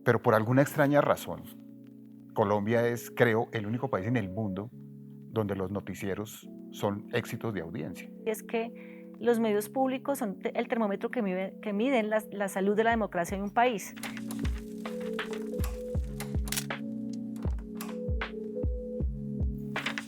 pero por alguna extraña razón, Colombia es, creo, el único país en el mundo donde los noticieros son éxitos de audiencia. Es que los medios públicos son el termómetro que miden la salud de la democracia en un país.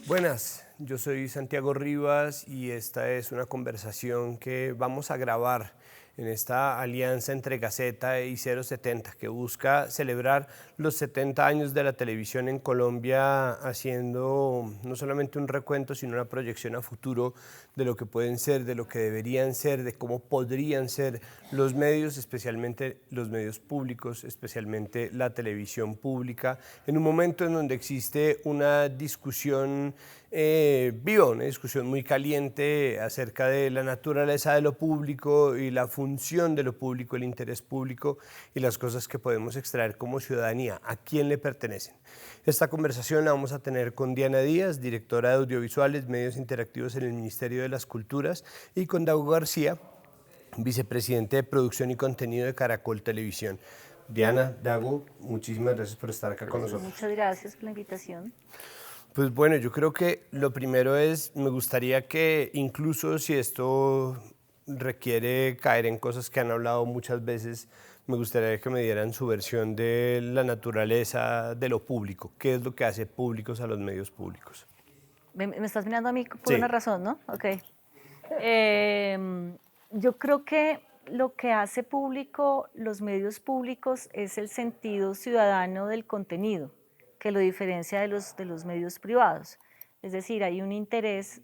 Buenas, yo soy Santiago Rivas y esta es una conversación que vamos a grabar en esta alianza entre Gaceta y 070 que busca celebrar los 70 años de la televisión en Colombia, haciendo no solamente un recuento sino una proyección a futuro de lo que pueden ser, de lo que deberían ser, de cómo podrían ser los medios, especialmente los medios públicos, especialmente la televisión pública, en un momento en donde existe una discusión viva, una discusión muy caliente acerca de la naturaleza de lo público y la función de lo público, el interés público y las cosas que podemos extraer como ciudadanía, a quién le pertenecen. Esta conversación la vamos a tener con Diana Díaz, directora de audiovisuales, medios interactivos en el Ministerio de las Culturas, y con Dago García, vicepresidente de producción y contenido de Caracol Televisión. Diana, Dago, muchísimas gracias por estar acá con nosotros. Muchas gracias por la invitación. Pues bueno, yo creo que lo primero es, me gustaría que incluso si esto requiere caer en cosas que han hablado muchas veces, me gustaría que me dieran su versión de la naturaleza de lo público. ¿Qué es lo que hace públicos a los medios públicos? Me estás mirando a mí por Sí. una razón, ¿no? Ok. Yo creo que lo que hace público los medios públicos es el sentido ciudadano del contenido, que lo diferencia de los medios privados. Es decir, hay un interés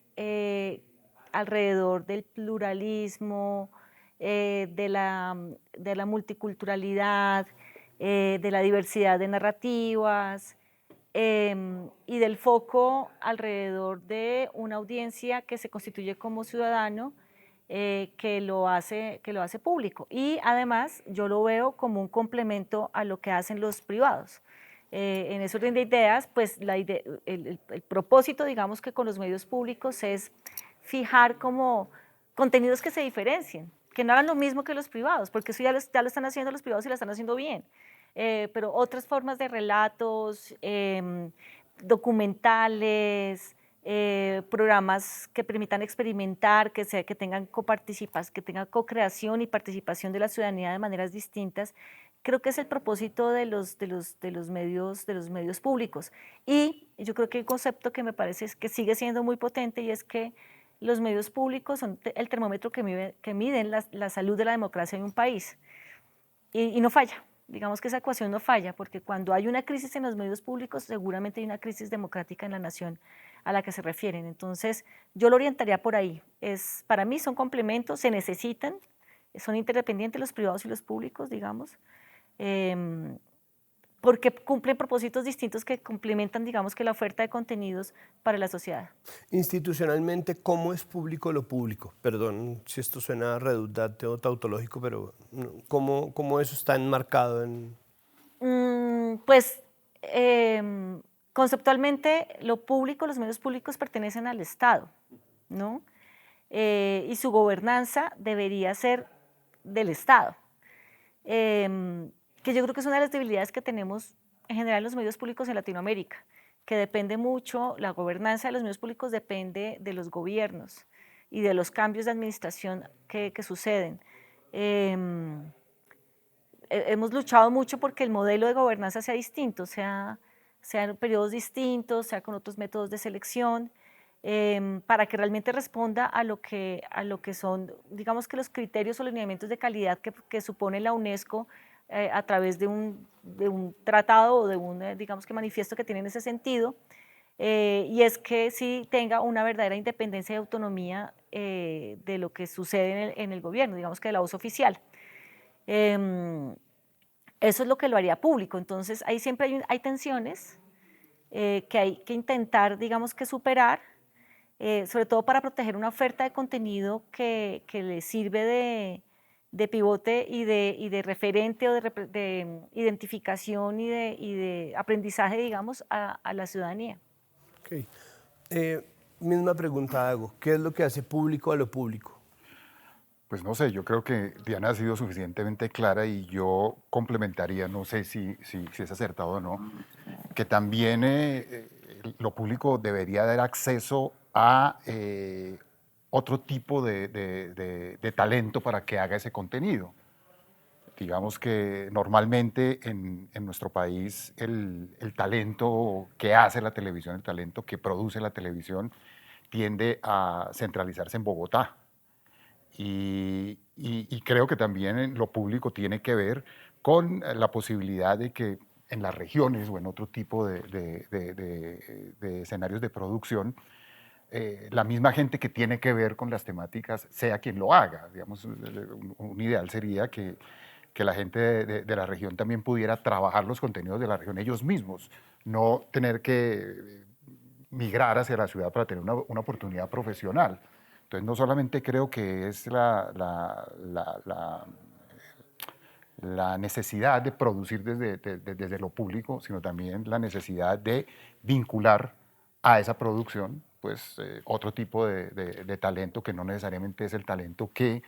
alrededor del pluralismo, de la multiculturalidad, de la diversidad de narrativas, y del foco alrededor de una audiencia que se constituye como ciudadano, que lo hace público. Y además yo lo veo como un complemento a lo que hacen los privados. En ese orden de ideas, pues el propósito, digamos que con los medios públicos es fijar como contenidos que se diferencien, que no hagan lo mismo que los privados, porque eso ya lo están haciendo los privados y lo están haciendo bien. Pero otras formas de relatos, documentales, programas que permitan experimentar, que tengan que tengan co-creación y participación de la ciudadanía de maneras distintas. Creo que es el propósito de los medios públicos. Y yo creo que el concepto que me parece es que sigue siendo muy potente, y es que los medios públicos son el termómetro que miden la salud de la democracia en un país. Y no falla. Digamos que esa ecuación no falla, porque cuando hay una crisis en los medios públicos, seguramente hay una crisis democrática en la nación a la que se refieren. Entonces, yo lo orientaría por ahí. Para mí son complementos, se necesitan, son interdependientes los privados y los públicos, digamos, porque cumplen propósitos distintos que complementan, digamos, que la oferta de contenidos para la sociedad. Institucionalmente, ¿cómo es público lo público? Perdón si esto suena redundante o tautológico, pero ¿cómo eso está enmarcado en...? Pues conceptualmente lo público, los medios públicos pertenecen al Estado, ¿no? Y su gobernanza debería ser del Estado, que yo creo que es una de las debilidades que tenemos en general en los medios públicos en Latinoamérica, que depende mucho, la gobernanza de los medios públicos depende de los gobiernos y de los cambios de administración que suceden. Hemos luchado mucho porque el modelo de gobernanza sea distinto, sea en periodos distintos, sea con otros métodos de selección, para que realmente responda a lo que son, digamos que los criterios o los lineamientos de calidad que supone la UNESCO a través de un tratado o de un, digamos que manifiesto que tiene en ese sentido, y es que sí tenga una verdadera independencia y autonomía de lo que sucede en el gobierno, digamos que de la voz oficial. Eso es lo que lo haría público. Entonces, ahí siempre hay tensiones que hay que intentar, digamos que superar, sobre todo para proteger una oferta de contenido que le sirve de pivote y de referente o de identificación y de aprendizaje, digamos, a la ciudadanía. Ok. Misma pregunta hago, ¿qué es lo que hace público a lo público? Pues no sé, yo creo que Diana ha sido suficientemente clara y yo complementaría, no sé si es acertado o no, que también lo público debería dar acceso a otro tipo de talento para que haga ese contenido. Digamos que normalmente en nuestro país el talento que hace la televisión, el talento que produce la televisión, tiende a centralizarse en Bogotá. Y creo que también en lo público tiene que ver con la posibilidad de que en las regiones o en otro tipo de escenarios de producción, la misma gente que tiene que ver con las temáticas sea quien lo haga. Digamos, un ideal sería que la gente de la región también pudiera trabajar los contenidos de la región ellos mismos, no tener que migrar hacia la ciudad para tener una oportunidad profesional. Entonces, no solamente creo que es la necesidad de producir desde lo público, sino también la necesidad de vincular a esa producción pues, otro tipo de talento que no necesariamente es el talento que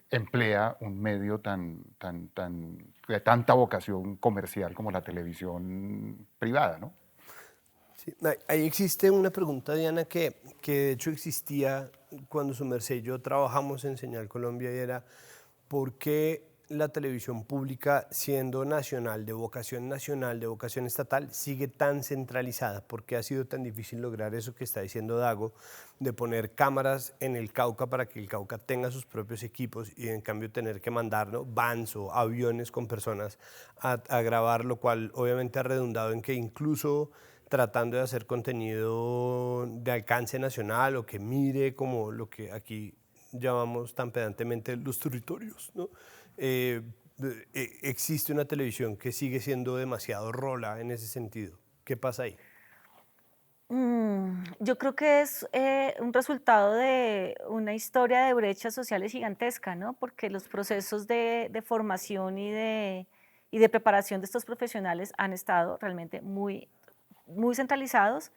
emplea un medio de tanta vocación comercial como la televisión privada, ¿no? Sí, ahí existe una pregunta, Diana, que de hecho existía cuando su merced y yo trabajamos en Señal Colombia y era ¿por qué la televisión pública, siendo nacional, de vocación estatal, sigue tan centralizada? ¿Por qué ha sido tan difícil lograr eso que está diciendo Dago, de poner cámaras en el Cauca para que el Cauca tenga sus propios equipos y en cambio tener que mandar, ¿no?, vans o aviones con personas a grabar, lo cual obviamente ha redundado en que incluso tratando de hacer contenido de alcance nacional o que mire como lo que aquí llamamos tan pedantemente los territorios, ¿no? Existe una televisión que sigue siendo demasiado rola en ese sentido. ¿Qué pasa ahí? Yo creo que es un resultado de una historia de brechas sociales gigantesca, ¿no? Porque los procesos de formación y de preparación de estos profesionales han estado realmente muy centralizados,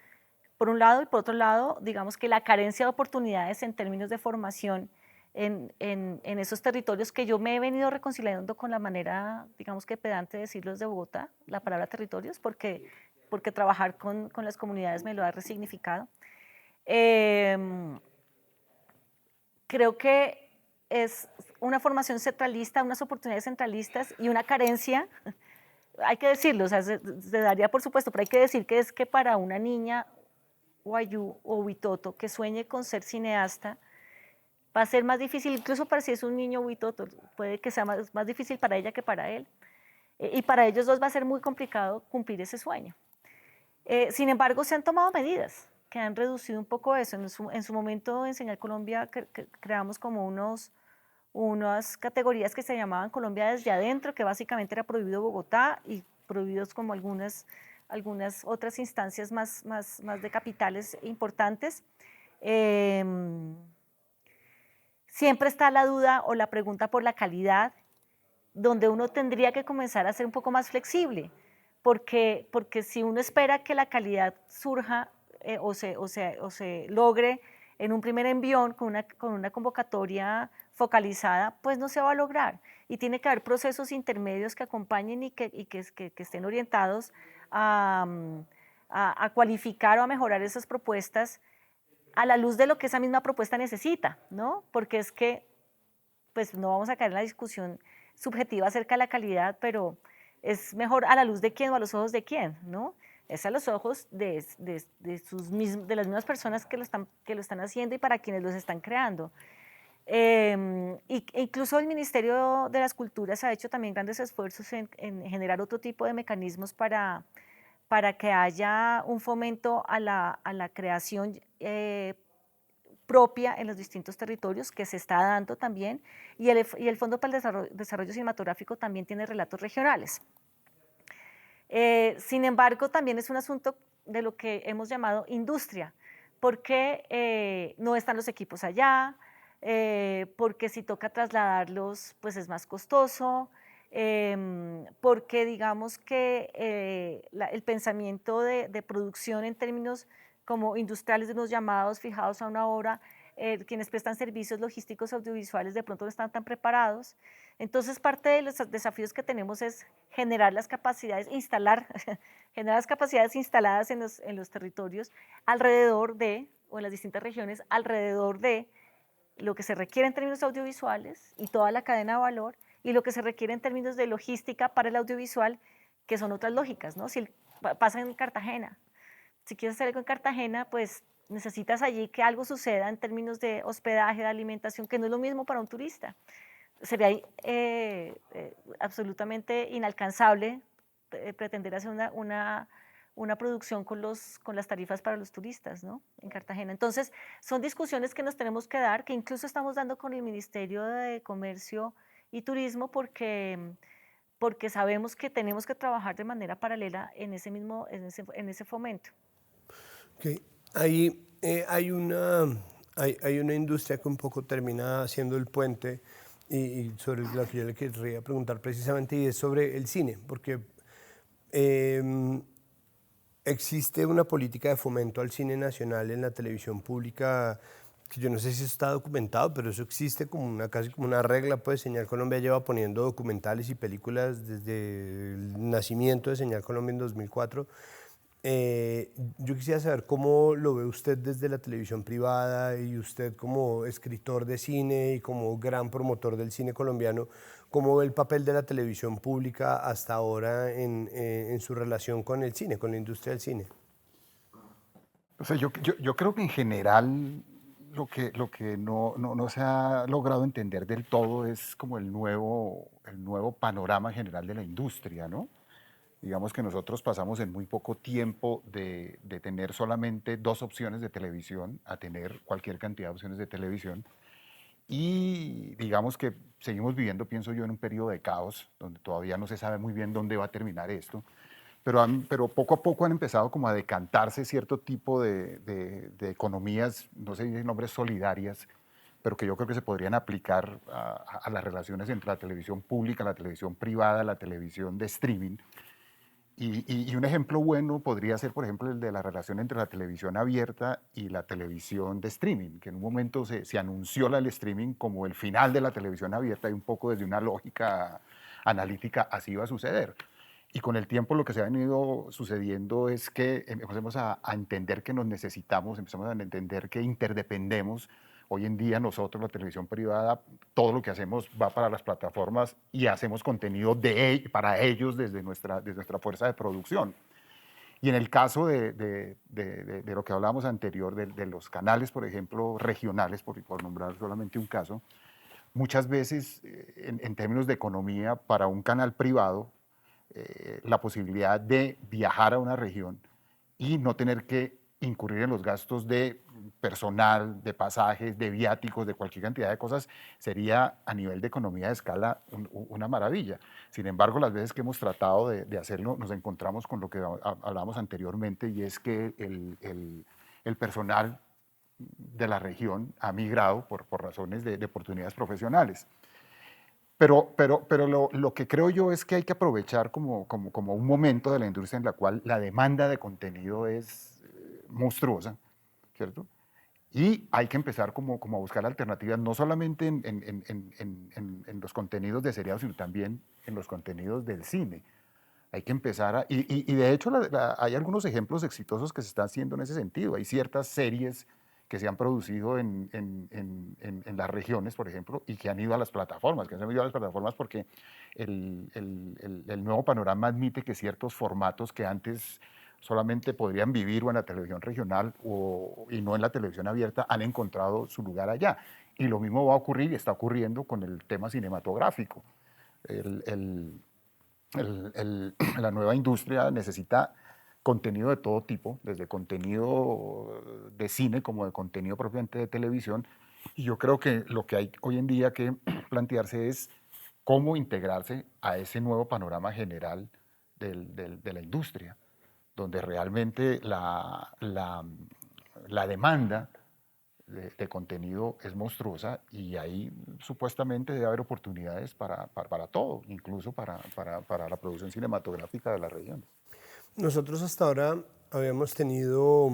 por un lado, y por otro lado, digamos que la carencia de oportunidades en términos de formación en esos territorios que yo me he venido reconciliando con la manera, digamos que pedante de decirlos de Bogotá, la palabra territorios, porque trabajar con las comunidades me lo ha resignificado. Creo que es una formación centralista, unas oportunidades centralistas y una carencia, hay que decirlo, o sea, se daría por supuesto, pero hay que decir que es que para una niña Wayuu o Witoto que sueñe con ser cineasta, va a ser más difícil, incluso para si es un niño Witoto, puede que sea más difícil para ella que para él. Y para ellos dos va a ser muy complicado cumplir ese sueño. Sin embargo, se han tomado medidas que han reducido un poco eso. En su momento en Señal Colombia creamos como unas categorías que se llamaban Colombia desde adentro, que básicamente era prohibido Bogotá y prohibidos como algunas otras instancias más de capitales importantes. Siempre está la duda o la pregunta por la calidad, donde uno tendría que comenzar a ser un poco más flexible, porque si uno espera que la calidad surja o se logre en un primer envión con una convocatoria focalizada, pues no se va a lograr. Y tiene que haber procesos intermedios que acompañen y que estén orientados a cualificar o a mejorar esas propuestas a la luz de lo que esa misma propuesta necesita, ¿no? Porque es que, pues no vamos a caer en la discusión subjetiva acerca de la calidad, pero es mejor a la luz de quién o a los ojos de quién, ¿no? Es a los ojos de las mismas personas que lo están haciendo y para quienes los están creando. Incluso el Ministerio de las Culturas ha hecho también grandes esfuerzos en generar otro tipo de mecanismos para que haya un fomento a la creación propia en los distintos territorios que se está dando también, y el Fondo para el Desarrollo Cinematográfico también tiene relatos regionales. Sin embargo, también es un asunto de lo que hemos llamado industria, porque no están los equipos allá, porque si toca trasladarlos, pues es más costoso, porque digamos que el pensamiento de producción en términos como industriales de unos llamados fijados a una hora quienes prestan servicios logísticos audiovisuales de pronto no están tan preparados. Entonces, parte de los desafíos que tenemos es generar las capacidades, instalar, generar las capacidades instaladas en los territorios alrededor de, o en las distintas regiones, alrededor de lo que se requiere en términos audiovisuales y toda la cadena de valor, y lo que se requiere en términos de logística para el audiovisual, que son otras lógicas, ¿no? Si pasa en Cartagena, si quieres hacer algo en Cartagena, pues necesitas allí que algo suceda en términos de hospedaje, de alimentación, que no es lo mismo para un turista. Sería absolutamente inalcanzable pretender hacer una producción con las tarifas para los turistas, ¿no? En Cartagena. Entonces, son discusiones que nos tenemos que dar, que incluso estamos dando con el Ministerio de Comercio y Turismo, porque sabemos que tenemos que trabajar de manera paralela en ese fomento. Okay. Ahí hay una industria que un poco termina haciendo el puente y sobre la que yo le quería preguntar precisamente, y es sobre el cine, porque existe una política de fomento al cine nacional en la televisión pública que yo no sé si eso está documentado, pero eso existe como casi como una regla. Pues Señal Colombia lleva poniendo documentales y películas desde el nacimiento de Señal Colombia en 2004. Yo quisiera saber cómo lo ve usted desde la televisión privada, y usted como escritor de cine y como gran promotor del cine colombiano, cómo ve el papel de la televisión pública hasta ahora en su relación con el cine, con la industria del cine. O sea, yo creo que en general lo que no se ha logrado entender del todo es como el nuevo panorama general de la industria, ¿no? Digamos que nosotros pasamos en muy poco tiempo de tener solamente 2 opciones de televisión a tener cualquier cantidad de opciones de televisión. Y digamos que seguimos viviendo, pienso yo, en un periodo de caos, donde todavía no se sabe muy bien dónde va a terminar esto. Pero poco a poco han empezado como a decantarse cierto tipo de economías, no sé si nombres solidarias, pero que yo creo que se podrían aplicar a las relaciones entre la televisión pública, la televisión privada, la televisión de streaming. Y un ejemplo bueno podría ser, por ejemplo, el de la relación entre la televisión abierta y la televisión de streaming, que en un momento se anunció el streaming como el final de la televisión abierta, y un poco desde una lógica analítica así iba a suceder. Y con el tiempo lo que se ha venido sucediendo es que empezamos a entender que nos necesitamos, empezamos a entender que interdependemos. Hoy en día nosotros, la televisión privada, todo lo que hacemos va para las plataformas y hacemos contenido para ellos desde nuestra fuerza de producción. Y en el caso de lo que hablábamos anterior, de los canales, por ejemplo, regionales, por nombrar solamente un caso, muchas veces, en términos de economía, para un canal privado, la posibilidad de viajar a una región y no tener que incurrir en los gastos de personal, de pasajes, de viáticos, de cualquier cantidad de cosas, sería a nivel de economía de escala una maravilla. Sin embargo, las veces que hemos tratado de hacerlo, nos encontramos con lo que hablábamos anteriormente, y es que el personal de la región ha migrado por razones de oportunidades profesionales. Pero lo que creo yo es que hay que aprovechar como un momento de la industria en la cual la demanda de contenido es monstruosa, ¿cierto? Y hay que empezar como a buscar alternativas, no solamente en los contenidos de seriados, sino también en los contenidos del cine. Hay que empezar y de hecho hay algunos ejemplos exitosos que se están haciendo en ese sentido. Hay ciertas series que se han producido en las regiones, por ejemplo, y que han ido a las plataformas, que han ido a las plataformas porque el nuevo panorama admite que ciertos formatos que antes solamente podrían vivir o en la televisión regional y no en la televisión abierta, han encontrado su lugar allá. Y lo mismo va a ocurrir y está ocurriendo con el tema cinematográfico. La nueva industria necesita contenido de todo tipo, desde contenido de cine como de contenido propiamente de televisión. Y yo creo que lo que hay hoy en día que plantearse es cómo integrarse a ese nuevo panorama general de la industria, donde realmente la demanda de contenido es monstruosa, y ahí supuestamente debe haber oportunidades para todo, incluso para la producción cinematográfica de las regiones. Nosotros hasta ahora Habíamos tenido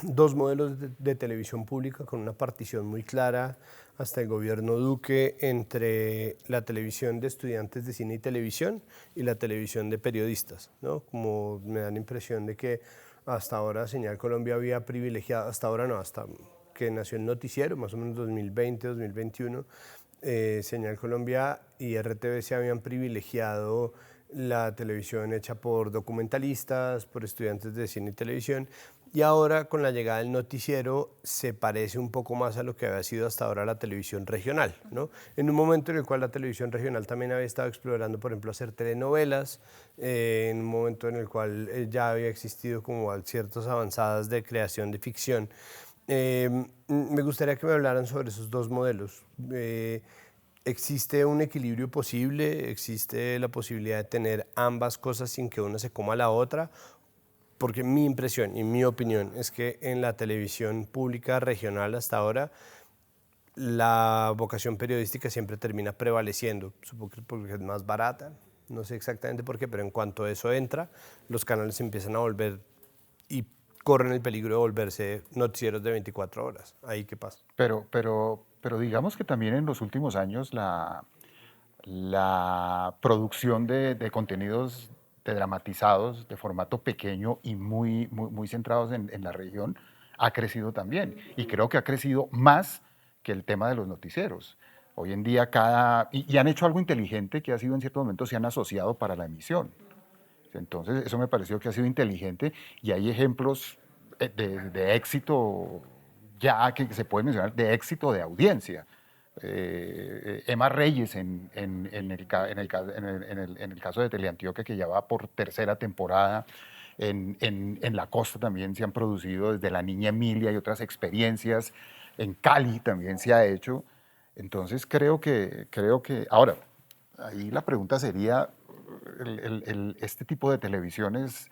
dos modelos de televisión pública con una partición muy clara hasta el gobierno Duque entre la televisión de estudiantes de cine y televisión y la televisión de periodistas, ¿no? Como me da la impresión de que hasta ahora Señal Colombia había privilegiado, hasta ahora no, hasta que nació el noticiero, más o menos 2020, 2021, Señal Colombia y RTV se habían privilegiado la televisión hecha por documentalistas, por estudiantes de cine y televisión, y ahora con la llegada del noticiero se parece un poco más a lo que había sido hasta ahora la televisión regional, ¿no? En un momento en el cual la televisión regional también había estado explorando, por ejemplo, hacer telenovelas, en un momento en el cual ya había existido como ciertas avanzadas de creación de ficción. Me gustaría que me hablaran sobre esos dos modelos. ¿Existe un equilibrio posible? ¿Existe la posibilidad de tener ambas cosas sin que una se coma la otra? Porque mi impresión y mi opinión es que en la televisión pública regional hasta ahora la vocación periodística siempre termina prevaleciendo, supongo que porque es más barata, no sé exactamente por qué, pero en cuanto eso entra, los canales empiezan a volver y corren el peligro de volverse noticieros de 24 horas. ¿Ahí qué pasa? Pero digamos que también en los últimos años la producción de contenidos de dramatizados de formato pequeño y muy centrados en la región ha crecido también. Y creo que ha crecido más que el tema de los noticieros. Hoy en día y han hecho algo inteligente que ha sido en cierto momento se han asociado para la emisión. Entonces eso me pareció que ha sido inteligente y hay ejemplos de éxito ya que se puede mencionar, de éxito de audiencia. Emma Reyes en el caso de Teleantioquia, que ya va por tercera temporada. En la costa también se han producido desde La Niña Emilia y otras experiencias. En Cali también se ha hecho. Entonces creo que ahora, ahí la pregunta sería, este tipo de televisiones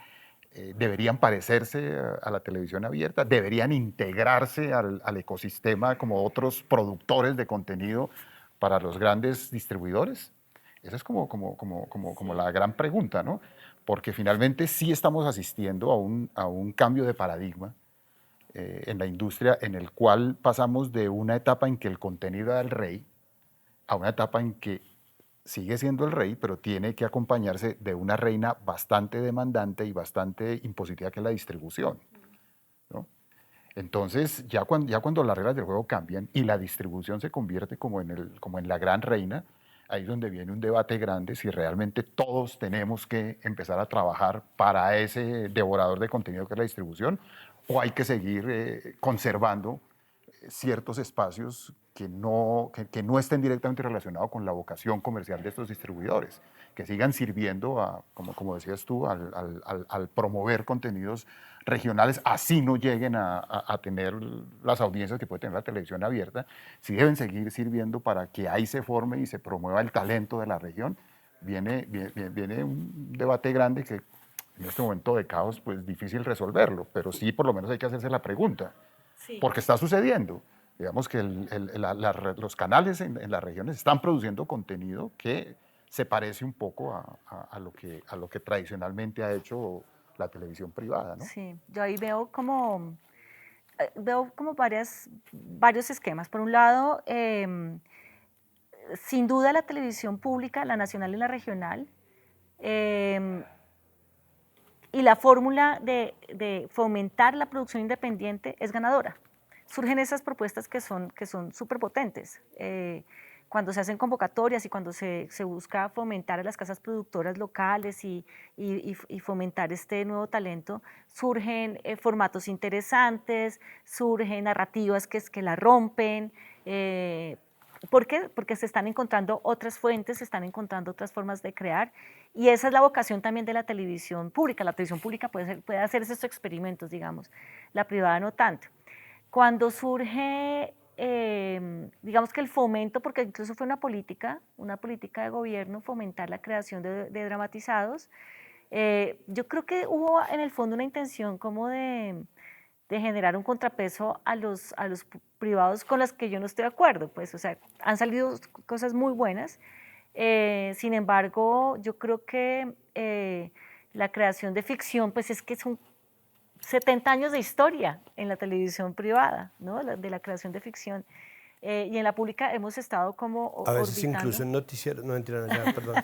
deberían parecerse a la televisión abierta, deberían integrarse al ecosistema como otros productores de contenido para los grandes distribuidores. Esa es como la gran pregunta, ¿no? Porque finalmente sí estamos asistiendo a un cambio de paradigma en la industria en el cual pasamos de una etapa en que el contenido era el rey a una etapa en que sigue siendo el rey, pero tiene que acompañarse de una reina bastante demandante y bastante impositiva, que es la distribución, ¿no? Entonces, ya cuando las reglas del juego cambian y la distribución se convierte como en la gran reina, ahí es donde viene un debate grande si realmente todos tenemos que empezar a trabajar para ese devorador de contenido que es la distribución, o hay que seguir conservando ciertos espacios que no estén directamente relacionados con la vocación comercial de estos distribuidores, que sigan sirviendo, como decías tú, al promover contenidos regionales, así no lleguen a tener las audiencias que puede tener la televisión abierta, sí deben seguir sirviendo para que ahí se forme y se promueva el talento de la región. Viene un debate grande que en este momento de caos, pues difícil resolverlo, pero sí por lo menos hay que hacerse la pregunta. Sí. Porque está sucediendo. Digamos que los canales en las regiones están produciendo contenido que se parece un poco a lo que tradicionalmente ha hecho la televisión privada, ¿no? Sí, yo ahí veo como varios esquemas. Por un lado, sin duda la televisión pública, la nacional y la regional, y la fórmula de fomentar la producción independiente es ganadora. Surgen esas propuestas que son súper potentes. Cuando se hacen convocatorias y cuando se busca fomentar a las casas productoras locales y fomentar este nuevo talento, surgen formatos interesantes, surgen narrativas que la rompen. ¿Por qué? Porque se están encontrando otras fuentes, se están encontrando otras formas de crear, y esa es la vocación también de la televisión pública. La televisión pública puede hacer esos experimentos, digamos, la privada no tanto. Cuando surge, digamos que el fomento, porque incluso fue una política de gobierno, fomentar la creación de dramatizados, yo creo que hubo en el fondo una intención como de generar un contrapeso a los privados con los que yo no estoy de acuerdo, pues, o sea, han salido cosas muy buenas. Sin embargo, yo creo que la creación de ficción, pues es que 70 años de historia en la televisión privada, ¿no? De la creación de ficción. Y en la pública hemos estado como A veces orbitando. incluso en noticieros, no entiendo, ya, perdón.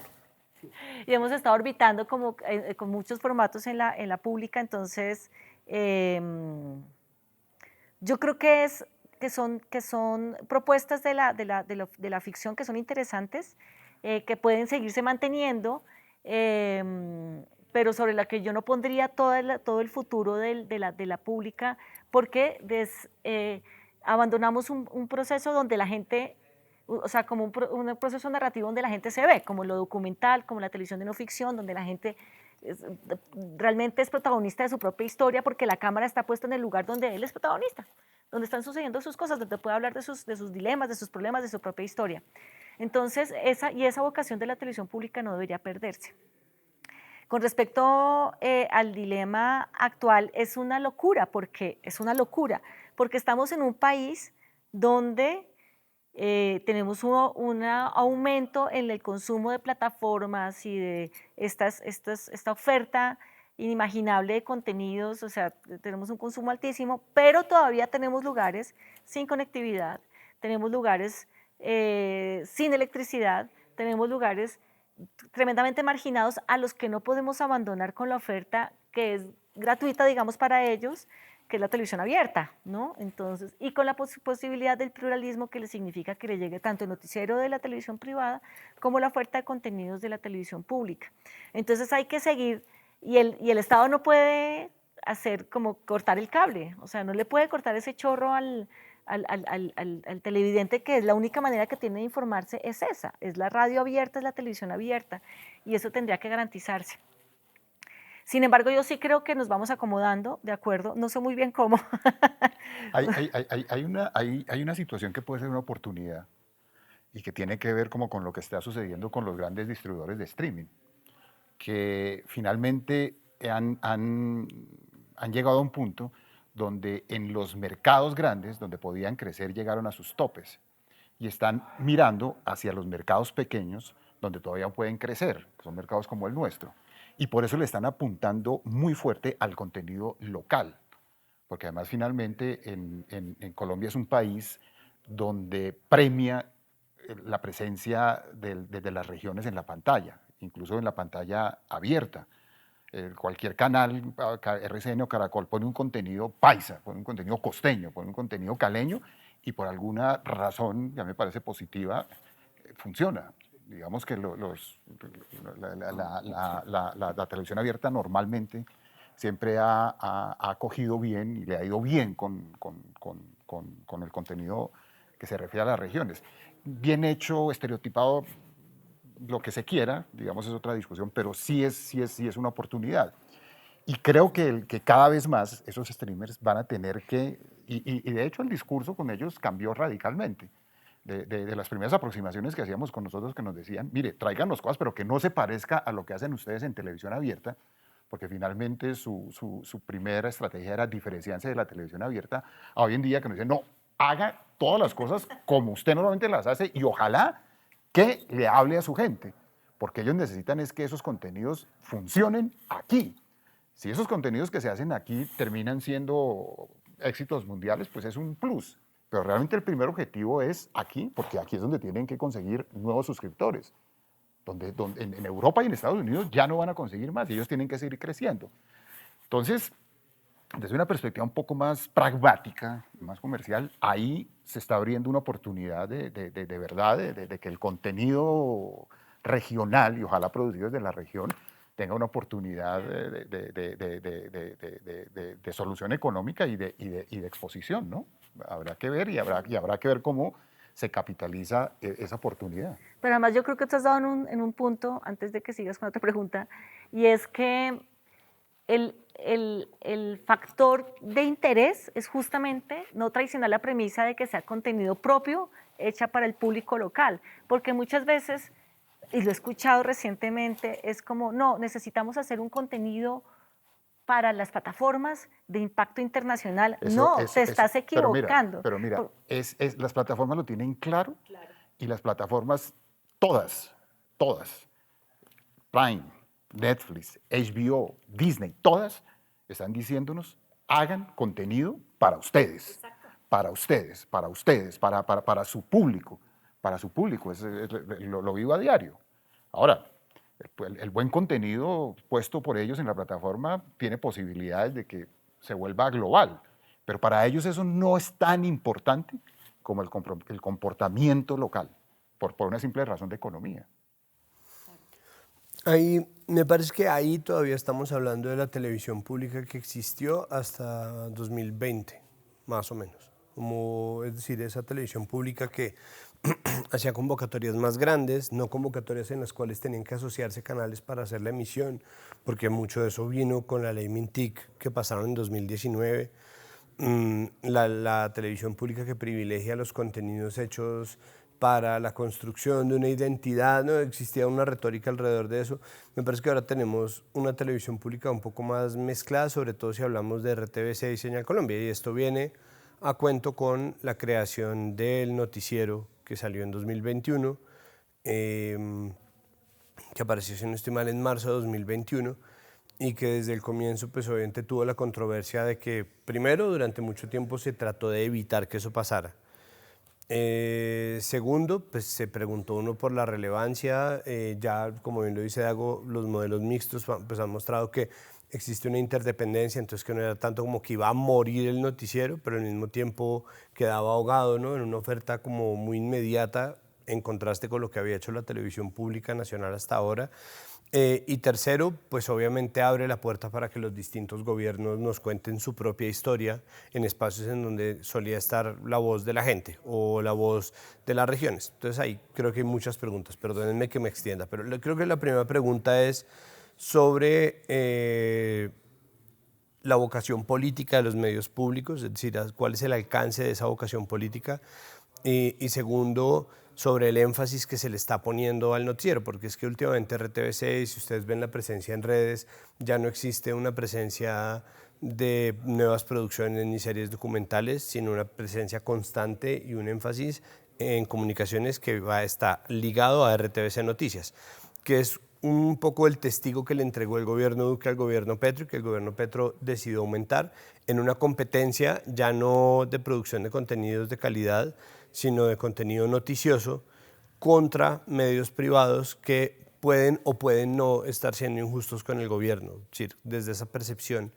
Y hemos estado orbitando como, con muchos formatos en la pública, entonces yo creo que son propuestas de la ficción que son interesantes, que pueden seguirse manteniendo, pero sobre la que yo no pondría todo el futuro de la pública, porque abandonamos un proceso donde la gente, o sea, como un proceso narrativo donde la gente se ve, como lo documental, como la televisión de no ficción, donde la gente realmente es protagonista de su propia historia porque la cámara está puesta en el lugar donde él es protagonista, donde están sucediendo sus cosas, donde puede hablar de sus dilemas, de sus problemas, de su propia historia. Entonces, esa vocación de la televisión pública no debería perderse. Con respecto al dilema actual, es una locura, porque estamos en un país donde tenemos un aumento en el consumo de plataformas y de esta oferta inimaginable de contenidos, o sea, tenemos un consumo altísimo, pero todavía tenemos lugares sin conectividad, tenemos lugares sin electricidad, tenemos lugares tremendamente marginados a los que no podemos abandonar con la oferta que es gratuita, digamos, para ellos, que es la televisión abierta, ¿no? Entonces, y con la posibilidad del pluralismo que le significa que le llegue tanto el noticiero de la televisión privada como la oferta de contenidos de la televisión pública. Entonces hay que seguir, y el Estado no puede hacer como cortar el cable, o sea, no le puede cortar ese chorro al televidente, que es la única manera que tiene de informarse, es esa, es la radio abierta, es la televisión abierta, y eso tendría que garantizarse. Sin embargo, yo sí creo que nos vamos acomodando, ¿de acuerdo? No sé muy bien cómo. Hay una situación que puede ser una oportunidad y que tiene que ver como con lo que está sucediendo con los grandes distribuidores de streaming, que finalmente han llegado a un punto donde en los mercados grandes, donde podían crecer, llegaron a sus topes y están mirando hacia los mercados pequeños, donde todavía pueden crecer, que son mercados como el nuestro. Y por eso le están apuntando muy fuerte al contenido local, porque además finalmente en Colombia es un país donde premia la presencia de las regiones en la pantalla, incluso en la pantalla abierta. Cualquier canal, RCN o Caracol, pone un contenido paisa, pone un contenido costeño, pone un contenido caleño, y por alguna razón, ya me parece positiva, funciona. Digamos que la televisión abierta normalmente siempre ha acogido bien y le ha ido bien con el contenido que se refiere a las regiones. Bien hecho, estereotipado, lo que se quiera, digamos, es otra discusión, pero sí es una oportunidad. Y creo que cada vez más esos streamers van a tener que, y de hecho el discurso con ellos cambió radicalmente. De las primeras aproximaciones que hacíamos con nosotros, que nos decían, mire, tráiganos cosas, pero que no se parezca a lo que hacen ustedes en televisión abierta, porque finalmente su primera estrategia era diferenciarse de la televisión abierta. A hoy en día que nos dicen, no, haga todas las cosas como usted normalmente las hace y ojalá que le hable a su gente, porque ellos necesitan es que esos contenidos funcionen aquí. Si esos contenidos que se hacen aquí terminan siendo éxitos mundiales, pues es un plus. Pero realmente el primer objetivo es aquí, porque aquí es donde tienen que conseguir nuevos suscriptores. Donde en Europa y en Estados Unidos ya no van a conseguir más y ellos tienen que seguir creciendo. Entonces, desde una perspectiva un poco más pragmática, más comercial, ahí se está abriendo una oportunidad de verdad, de que el contenido regional, y ojalá producido desde la región, tenga una oportunidad de solución económica y de exposición, ¿no? Habrá que ver y habrá que ver cómo se capitaliza esa oportunidad. Pero además yo creo que tú has dado en un punto, antes de que sigas con otra pregunta, y es que el factor de interés es justamente no traicionar la premisa de que sea contenido propio hecha para el público local, porque muchas veces, y lo he escuchado recientemente, es como, no, necesitamos hacer un contenido para las plataformas de impacto internacional. Te estás equivocando. Pero mira, las plataformas lo tienen claro, y las plataformas, todas, Prime, Netflix, HBO, Disney, todas están diciéndonos hagan contenido para ustedes, para ustedes, para su público, lo vivo a diario. Ahora, el buen contenido puesto por ellos en la plataforma tiene posibilidades de que se vuelva global, pero para ellos eso no es tan importante como el comportamiento local, por una simple razón de economía. Ahí, me parece que ahí todavía estamos hablando de la televisión pública que existió hasta 2020, más o menos. Como, es decir, esa televisión pública que hacía convocatorias más grandes, no convocatorias en las cuales tenían que asociarse canales para hacer la emisión, porque mucho de eso vino con la ley Mintic que pasaron en 2019. La televisión pública que privilegia los contenidos hechos para la construcción de una identidad, ¿no? Existía una retórica alrededor de eso. Me parece que ahora tenemos una televisión pública un poco más mezclada, sobre todo si hablamos de RTV6 y Señal Colombia, y esto viene a cuento con la creación del noticiero que salió en 2021, que apareció, si no estoy mal, en marzo de 2021, y que desde el comienzo pues obviamente tuvo la controversia de que primero durante mucho tiempo se trató de evitar que eso pasara. Segundo, pues se preguntó uno por la relevancia, ya como bien lo dice Dago, los modelos mixtos pues han mostrado que existe una interdependencia, entonces que no era tanto como que iba a morir el noticiero, pero al mismo tiempo quedaba ahogado, ¿no? En una oferta como muy inmediata en contraste con lo que había hecho la televisión pública nacional hasta ahora. Y tercero, pues obviamente abre la puerta para que los distintos gobiernos nos cuenten su propia historia en espacios en donde solía estar la voz de la gente o la voz de las regiones. Entonces ahí creo que hay muchas preguntas, perdónenme que me extienda, pero creo que la primera pregunta es sobre la vocación política de los medios públicos, es decir, cuál es el alcance de esa vocación política, y segundo, sobre el énfasis que se le está poniendo al noticiero, porque es que últimamente RTV6, si ustedes ven la presencia en redes, ya no existe una presencia de nuevas producciones ni series documentales, sino una presencia constante y un énfasis en comunicaciones que está ligado a RTV6 Noticias, que es un poco el testigo que le entregó el gobierno Duque al gobierno Petro, y que el gobierno Petro decidió aumentar en una competencia ya no de producción de contenidos de calidad, sino de contenido noticioso contra medios privados que pueden o pueden no estar siendo injustos con el gobierno. Es decir, desde esa percepción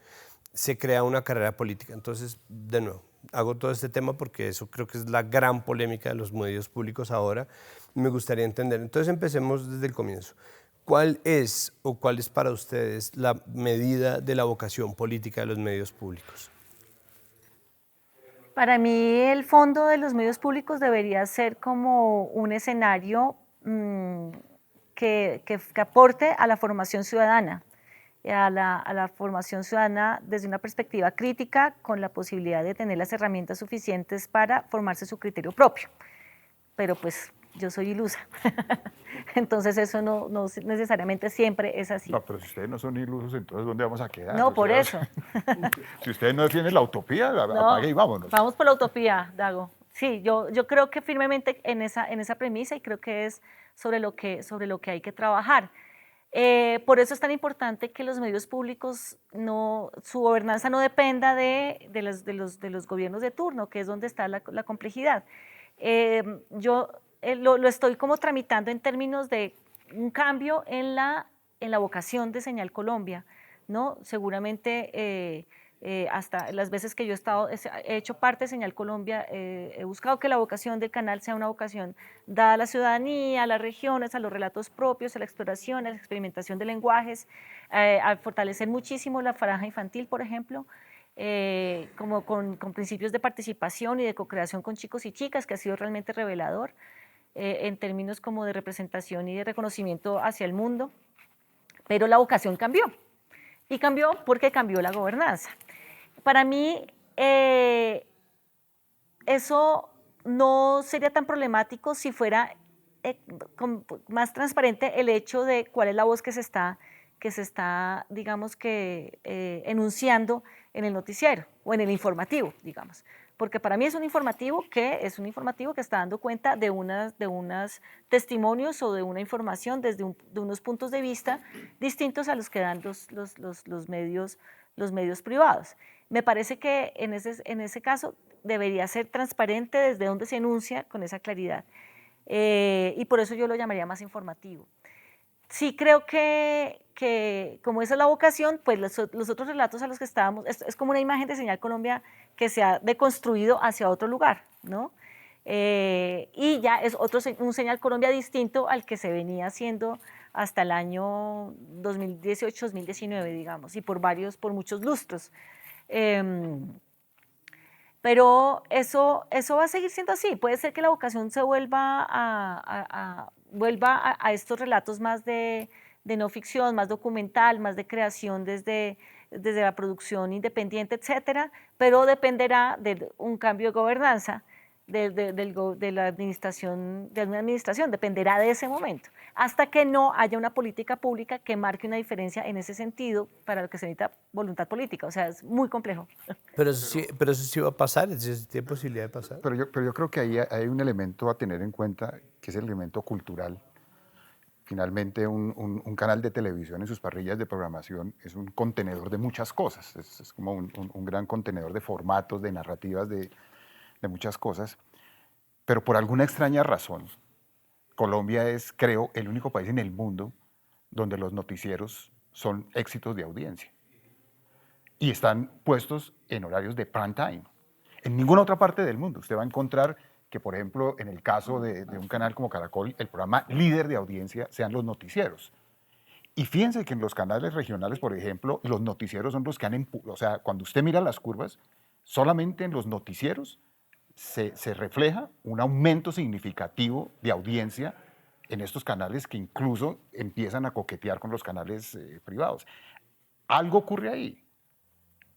se crea una carrera política. Entonces, de nuevo, hago todo este tema porque eso creo que es la gran polémica de los medios públicos ahora. Me gustaría entender. Entonces, empecemos desde el comienzo. ¿Cuál es o cuál es para ustedes la medida de la vocación política de los medios públicos? Para mí el fondo de los medios públicos debería ser como un escenario que aporte a la formación ciudadana, a la formación ciudadana desde una perspectiva crítica, con la posibilidad de tener las herramientas suficientes para formarse su criterio propio. Pero pues yo soy ilusa, entonces eso no necesariamente siempre es así. No, pero si ustedes no son ilusos, entonces ¿dónde vamos a quedar? No, por eso. Si ustedes no defienden la utopía, apague y vámonos. Vamos por la utopía, Dago. Sí, yo creo que firmemente en esa premisa, y creo que es sobre lo que hay que trabajar. Por eso es tan importante que los medios públicos, su gobernanza no dependa de los gobiernos de turno, que es donde está la complejidad. Yo lo estoy como tramitando en términos de un cambio en la vocación de Señal Colombia, ¿no? Seguramente hasta las veces que yo he hecho parte de Señal Colombia, he buscado que la vocación del canal sea una vocación dada a la ciudadanía, a las regiones, a los relatos propios, a la exploración, a la experimentación de lenguajes, a fortalecer muchísimo la franja infantil, por ejemplo, como con principios de participación y de co-creación con chicos y chicas, que ha sido realmente revelador en términos como de representación y de reconocimiento hacia el mundo. Pero la vocación cambió, y cambió porque cambió la gobernanza. Para mí, eso no sería tan problemático si fuera más transparente el hecho de cuál es la voz que se está digamos que, enunciando en el noticiero o en el informativo, digamos. Porque para mí es un informativo que está dando cuenta de unos testimonios o de una información de unos puntos de vista distintos a los que dan los medios los medios privados. Me parece que en ese caso debería ser transparente desde donde se enuncia con esa claridad. Y por eso yo lo llamaría más informativo. Sí creo que como esa es la vocación, pues los otros relatos a los que estábamos, es como una imagen de Señal Colombia que se ha deconstruido hacia otro lugar, ¿no? Y ya es un Señal Colombia distinto al que se venía haciendo hasta el año 2018-2019, digamos, y por muchos lustros. Pero eso va a seguir siendo así. Puede ser que la vocación se vuelva a estos relatos más de no ficción, más documental, más de creación desde la producción independiente, etcétera, pero dependerá de un cambio de gobernanza de la administración, de una administración, dependerá de ese momento, hasta que no haya una política pública que marque una diferencia en ese sentido, para lo que se necesita voluntad política. O sea, es muy complejo. Pero eso sí va a pasar, eso tiene posibilidad de pasar. Pero yo creo que ahí hay un elemento a tener en cuenta, que es el elemento cultural. Finalmente, un canal de televisión en sus parrillas de programación es un contenedor de muchas cosas, es como un gran contenedor de formatos, de narrativas, de muchas cosas, pero por alguna extraña razón, Colombia es, creo, el único país en el mundo donde los noticieros son éxitos de audiencia y están puestos en horarios de prime time. En ninguna otra parte del mundo usted va a encontrar que, por ejemplo, en el caso de un canal como Caracol, el programa líder de audiencia sean los noticieros. Y fíjense que en los canales regionales, por ejemplo, los noticieros son los que han o sea, cuando usted mira las curvas, solamente en los noticieros se refleja un aumento significativo de audiencia en estos canales que incluso empiezan a coquetear con los canales privados. Algo ocurre ahí.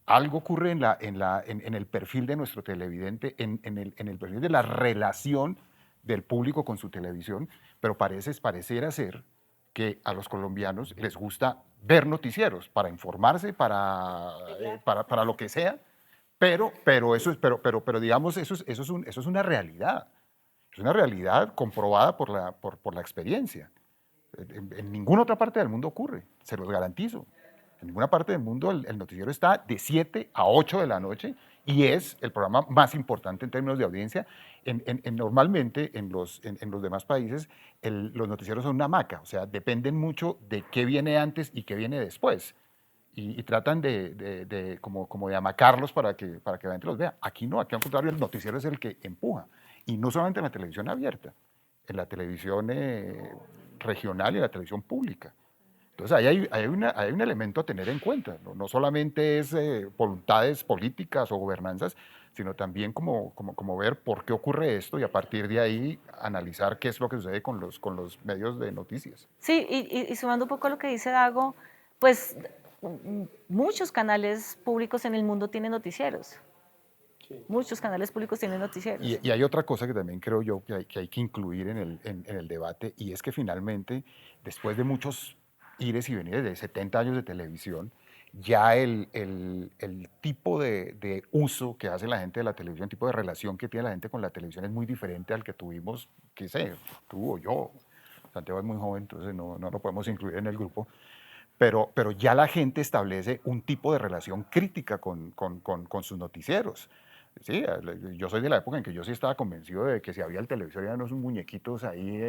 Algo ocurre en el perfil de nuestro televidente, en el perfil de la relación del público con su televisión, pero pareciera ser que a los colombianos les gusta ver noticieros para informarse, para lo que sea, pero digamos, eso es una realidad. Es una realidad comprobada por la experiencia. En ninguna otra parte del mundo ocurre, se los garantizo. En ninguna parte del mundo el noticiero está de 7 a 8 de la noche y es el programa más importante en términos de audiencia. Normalmente en los demás países los noticieros son una hamaca, o sea, dependen mucho de qué viene antes y qué viene después. Y tratan como de amacarlos para que la gente los vea. Aquí no, aquí al contrario, el noticiero es el que empuja. Y no solamente en la televisión abierta, en la televisión regional y en la televisión pública. Entonces ahí hay un elemento a tener en cuenta. No solamente es voluntades políticas o gobernanzas, sino también como ver por qué ocurre esto y a partir de ahí analizar qué es lo que sucede con los medios de noticias. Sí, y sumando un poco a lo que dice Dago, pues muchos canales públicos en el mundo tienen noticieros. Sí. Muchos canales públicos tienen noticieros. Y hay otra cosa que también creo yo que hay que incluir en el debate, y es que finalmente, después de muchos ires y venires de 70 años de televisión, ya el tipo de uso que hace la gente de la televisión, el tipo de relación que tiene la gente con la televisión es muy diferente al que tuvimos, qué sé, tú o yo. Santiago es muy joven, entonces no lo podemos incluir en el grupo. Pero ya la gente establece un tipo de relación crítica con sus noticieros. Sí, yo soy de la época en que yo sí estaba convencido de que si había el televisor eran unos muñequitos ahí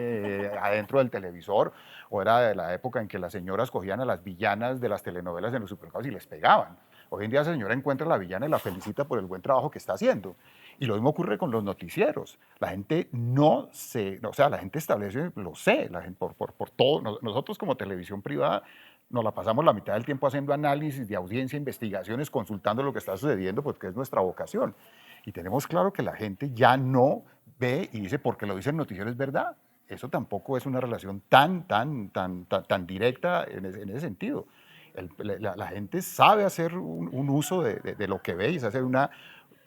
adentro del televisor, o era de la época en que las señoras cogían a las villanas de las telenovelas en los supermercados y les pegaban. Hoy en día la señora encuentra a la villana y la felicita por el buen trabajo que está haciendo. Y lo mismo ocurre con los noticieros. La gente o sea, la gente establece, lo sé, la gente, por todo. Nosotros como televisión privada nos la pasamos la mitad del tiempo haciendo análisis de audiencia, investigaciones, consultando lo que está sucediendo, porque es nuestra vocación. Y tenemos claro que la gente ya no ve y dice, porque lo dice el noticiero es verdad. Eso tampoco es una relación tan directa en ese sentido. La gente sabe hacer un uso de lo que ve y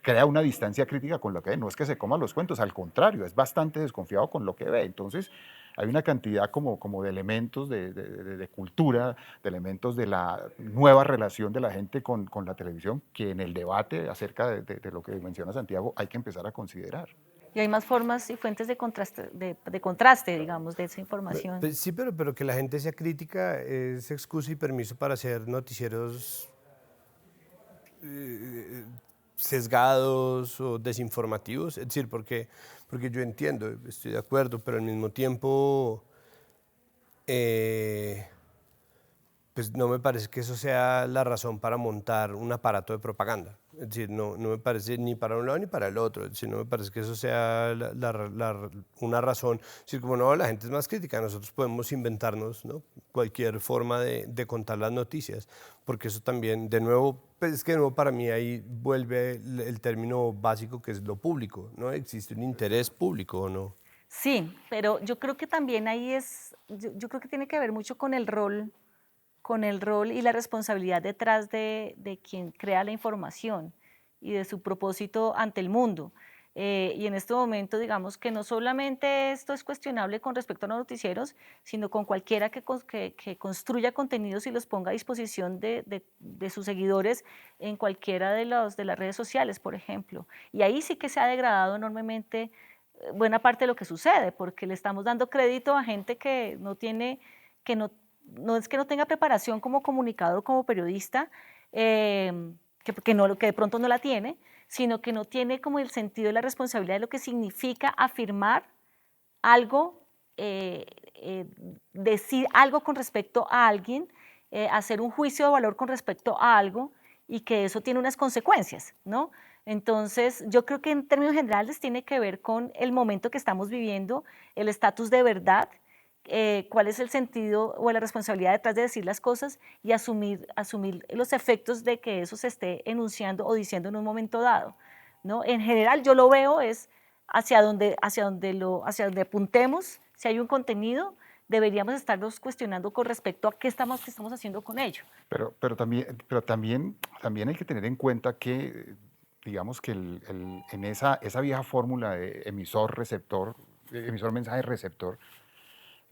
crea una distancia crítica con lo que ve. No es que se coma los cuentos, al contrario, es bastante desconfiado con lo que ve. Entonces, hay una cantidad como de elementos de cultura, de elementos de la nueva relación de la gente con la televisión, que en el debate acerca de lo que menciona Santiago hay que empezar a considerar. Y hay más formas y fuentes de contraste, digamos, de esa información. Sí, pero que la gente sea crítica es excusa y permiso para hacer noticieros sesgados o desinformativos, es decir, porque yo entiendo, estoy de acuerdo, pero al mismo tiempo pues no me parece que eso sea la razón para montar un aparato de propaganda. Es decir, no me parece ni para un lado ni para el otro. Es decir, no me parece que eso sea una razón. Es decir, como no, la gente es más crítica, nosotros podemos inventarnos, ¿no?, cualquier forma de contar las noticias, porque eso también, de nuevo, pues es que de nuevo para mí ahí vuelve el término básico que es lo público, ¿no? ¿Existe un interés público o no? Sí, pero yo creo que también ahí yo creo que tiene que ver mucho con el rol y la responsabilidad detrás de quien crea la información y de su propósito ante el mundo. Y en este momento, digamos que no solamente esto es cuestionable con respecto a los noticieros, sino con cualquiera que construya contenidos y los ponga a disposición de sus seguidores en cualquiera de las redes sociales, por ejemplo. Y ahí sí que se ha degradado enormemente buena parte de lo que sucede, porque le estamos dando crédito a gente que no tiene, que no es que no tenga preparación como comunicador, como periodista, que de pronto no la tiene, sino que no tiene como el sentido y la responsabilidad de lo que significa afirmar algo, decir algo con respecto a alguien, hacer un juicio de valor con respecto a algo y que eso tiene unas consecuencias, ¿no? Entonces, yo creo que en términos generales tiene que ver con el momento que estamos viviendo, el estatus de verdad, cuál es el sentido o la responsabilidad detrás de decir las cosas y asumir los efectos de que eso se esté enunciando o diciendo en un momento dado, ¿no? En general yo lo veo es hacia donde apuntemos, si hay un contenido, deberíamos estarnos cuestionando con respecto a qué estamos haciendo con ello. También hay que tener en cuenta que, digamos que en esa vieja fórmula de emisor-receptor, emisor-mensaje-receptor,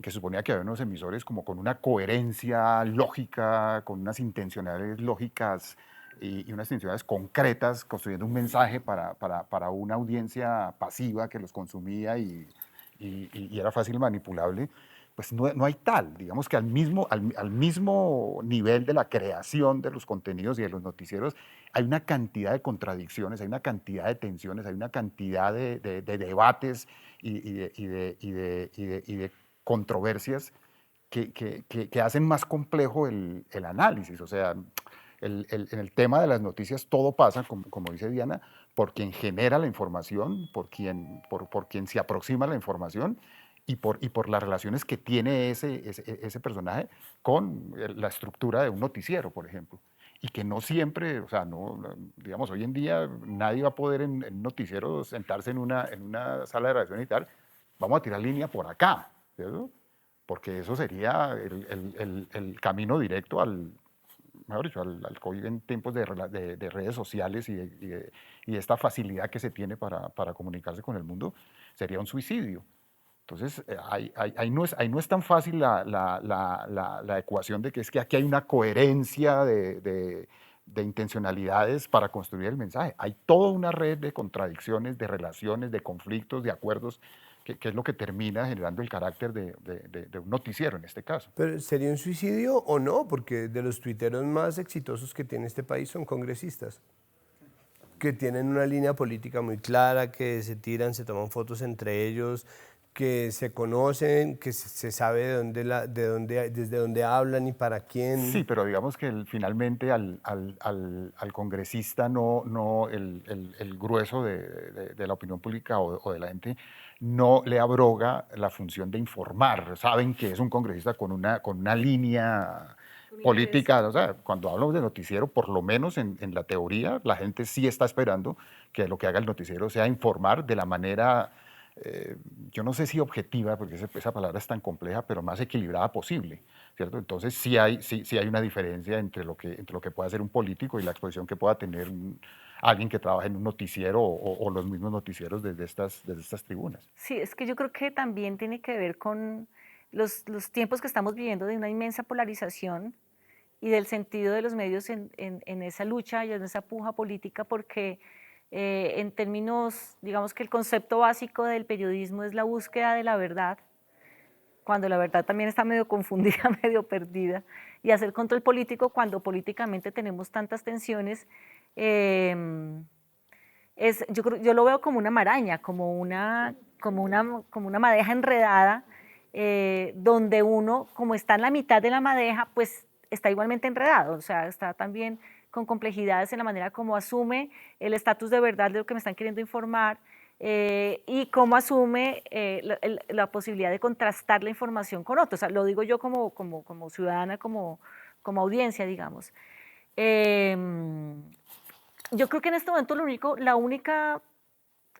que suponía que había unos emisores como con una coherencia lógica, con unas intencionalidades lógicas y unas intencionalidades concretas, construyendo un mensaje para una audiencia pasiva que los consumía y era fácil manipulable, pues no hay tal. Digamos que al mismo nivel de la creación de los contenidos y de los noticieros hay una cantidad de contradicciones, hay una cantidad de tensiones, hay una cantidad de debates y de controversias que hacen más complejo el análisis. O sea, en el tema de las noticias todo pasa, como dice Diana, por quien genera la información, por quien se aproxima a la información y por las relaciones que tiene ese personaje con la estructura de un noticiero, por ejemplo. Y que no siempre, o sea, digamos, hoy en día nadie va a poder en un noticiero sentarse en una sala de redacción y tal, vamos a tirar línea por acá, ¿cierto? Porque eso sería el camino directo mejor dicho, al COVID en tiempos de redes sociales y esta facilidad que se tiene para comunicarse con el mundo, sería un suicidio. Entonces, ahí no es tan fácil la ecuación de que es que aquí hay una coherencia de intencionalidades para construir el mensaje. Hay toda una red de contradicciones, de relaciones, de conflictos, de acuerdos, que es lo que termina generando el carácter de un noticiero en este caso. Pero ¿sería un suicidio o no? Porque de los tuiteros más exitosos que tiene este país son congresistas, que tienen una línea política muy clara, que se tiran, se toman fotos entre ellos, que se conocen, que se sabe desde dónde hablan y para quién. Sí, pero digamos que finalmente al congresista el grueso de la opinión pública o de la gente no le abroga la función de informar. Saben que es un congresista con una línea política. O sea, cuando hablamos de noticiero, por lo menos en la teoría, la gente sí está esperando que lo que haga el noticiero sea informar de la manera, yo no sé si objetiva, porque esa palabra es tan compleja, pero más equilibrada posible, ¿cierto? Entonces sí hay una diferencia entre lo que puede hacer un político y la exposición que pueda tener alguien que trabaja en un noticiero o los mismos noticieros desde estas tribunas. Sí, es que yo creo que también tiene que ver con los tiempos que estamos viviendo de una inmensa polarización y del sentido de los medios en esa lucha y en esa puja política, porque en términos, digamos que el concepto básico del periodismo es la búsqueda de la verdad, cuando la verdad también está medio confundida, medio perdida. y hacer control político cuando políticamente tenemos tantas tensiones, yo lo veo como una maraña, como una madeja enredada, donde uno, como está en la mitad de la madeja, pues está igualmente enredado, o sea, está también con complejidades en la manera como asume el estatus de verdad de lo que me están queriendo informar, y cómo asume la posibilidad de contrastar la información con otros. O sea, lo digo yo como ciudadana, como audiencia, digamos. Yo creo que en este momento la única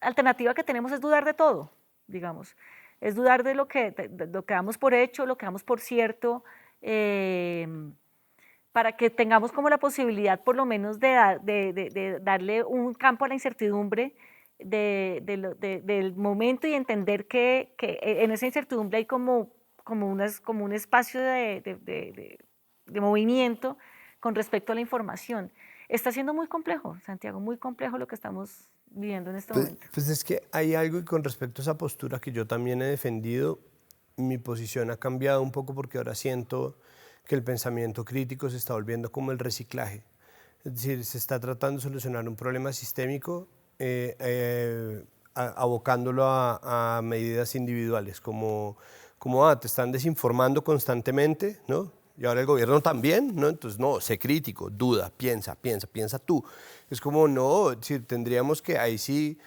alternativa que tenemos es dudar de todo, digamos. Es dudar de lo que damos por hecho, lo que damos por cierto, para que tengamos como la posibilidad por lo menos de darle un campo a la incertidumbre del momento y entender que en esa incertidumbre hay como un espacio de movimiento con respecto a la información. Está siendo muy complejo, Santiago, muy complejo lo que estamos viviendo en este momento. Pues es que hay algo, y con respecto a esa postura que yo también he defendido, mi posición ha cambiado un poco porque ahora siento que el pensamiento crítico se está volviendo como el reciclaje. Es decir, se está tratando de solucionar un problema sistémico abocándolo a medidas individuales, como te están desinformando constantemente, ¿no? Y ahora el gobierno también, ¿no? Entonces, no, sé crítico, duda, piensa tú. Es como, no, es decir, tendríamos que ahí sí,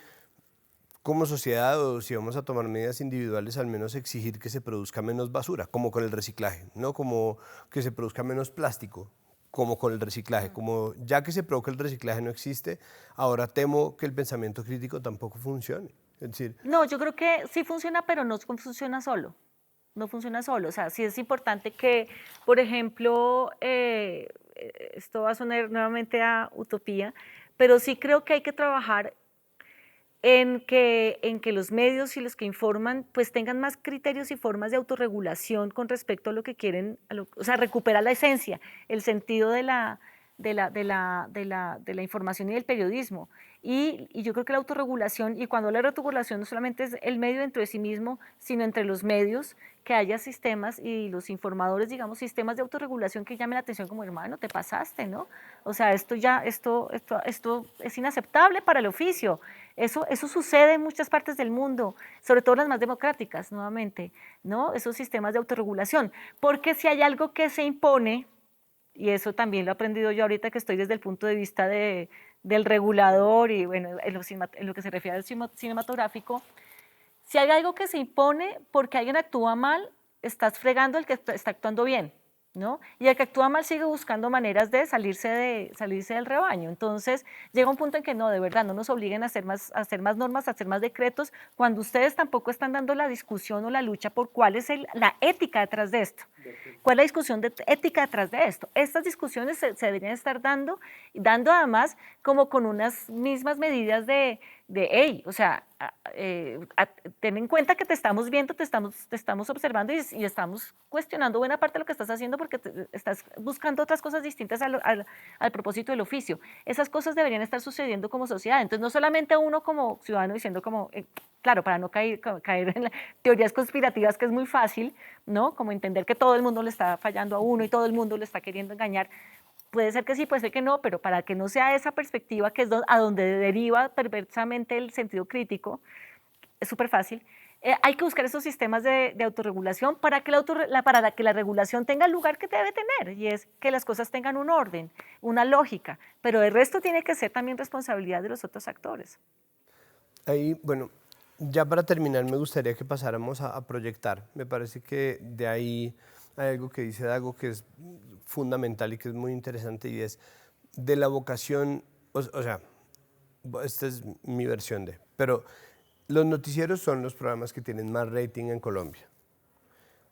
como sociedad, o si vamos a tomar medidas individuales, al menos exigir que se produzca menos basura, como con el reciclaje, ¿no? Como que se produzca menos plástico, como con el reciclaje. Como ya que se probó que el reciclaje no existe, ahora temo que el pensamiento crítico tampoco funcione. Es decir, no, yo creo que sí funciona, pero no funciona solo. No funciona solo. O sea, sí es importante que, por ejemplo, esto va a sonar nuevamente a utopía, pero sí creo que hay que trabajar en que los medios y los que informan pues tengan más criterios y formas de autorregulación con respecto a lo que quieren, o sea, recupera la esencia, el sentido de la información y del periodismo. Y yo creo que la autorregulación, y cuando la autorregulación no solamente es el medio dentro de sí mismo, sino entre los medios, que haya sistemas y los informadores, digamos, sistemas de autorregulación que llamen la atención como, hermano, te pasaste, ¿no? O sea, esto es inaceptable para el oficio. Eso sucede en muchas partes del mundo, sobre todo las más democráticas, nuevamente, ¿no? Esos sistemas de autorregulación. Porque si hay algo que se impone, y eso también lo he aprendido yo ahorita que estoy desde el punto de vista del regulador y bueno, en lo que se refiere al cinematográfico, si hay algo que se impone porque alguien actúa mal, estás fregando al que está actuando bien, ¿no? Y el que actúa mal sigue buscando maneras de salirse del rebaño. Entonces llega un punto en que no, de verdad, no nos obliguen a hacer más normas, a hacer más decretos, cuando ustedes tampoco están dando la discusión o la lucha por cuál es la ética detrás de esto. ¿Cuál es la discusión ética detrás de esto? Estas discusiones se deberían estar dando además como con unas mismas medidas de hey, o sea, ten en cuenta que te estamos viendo, te estamos observando y estamos cuestionando buena parte de lo que estás haciendo porque estás buscando otras cosas distintas al propósito del oficio. Esas cosas deberían estar sucediendo como sociedad. Entonces, no solamente uno como ciudadano diciendo como, claro, para no caer en las teorías conspirativas, que es muy fácil, ¿no? Como entender que todo el mundo le está fallando a uno y todo el mundo le está queriendo engañar. Puede ser que sí, puede ser que no, pero para que no sea esa perspectiva que es a donde deriva perversamente el sentido crítico, es súper fácil, hay que buscar esos sistemas de autorregulación para que la regulación tenga el lugar que debe tener, y es que las cosas tengan un orden, una lógica, pero el resto tiene que ser también responsabilidad de los otros actores. Ahí, bueno, ya para terminar me gustaría que pasáramos a proyectar. Me parece que de ahí hay algo que dice Dago que es fundamental y que es muy interesante, y es de la vocación, o sea, esta es mi versión pero los noticieros son los programas que tienen más rating en Colombia.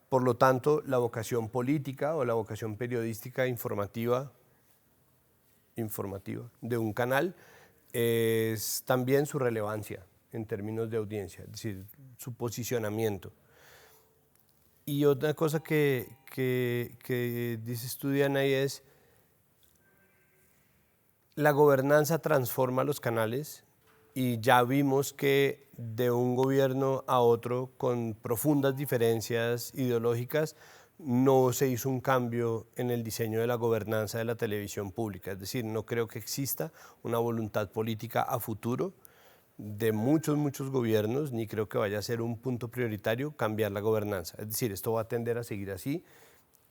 Por lo tanto, la vocación política o la vocación periodística informativa de un canal es también su relevancia en términos de audiencia, es decir, su posicionamiento. Y otra cosa que dices tú, Diana, y es la gobernanza transforma los canales, y ya vimos que de un gobierno a otro con profundas diferencias ideológicas no se hizo un cambio en el diseño de la gobernanza de la televisión pública. Es decir, no creo que exista una voluntad política a futuro de muchos gobiernos, ni creo que vaya a ser un punto prioritario cambiar la gobernanza. Es decir, esto va a tender a seguir así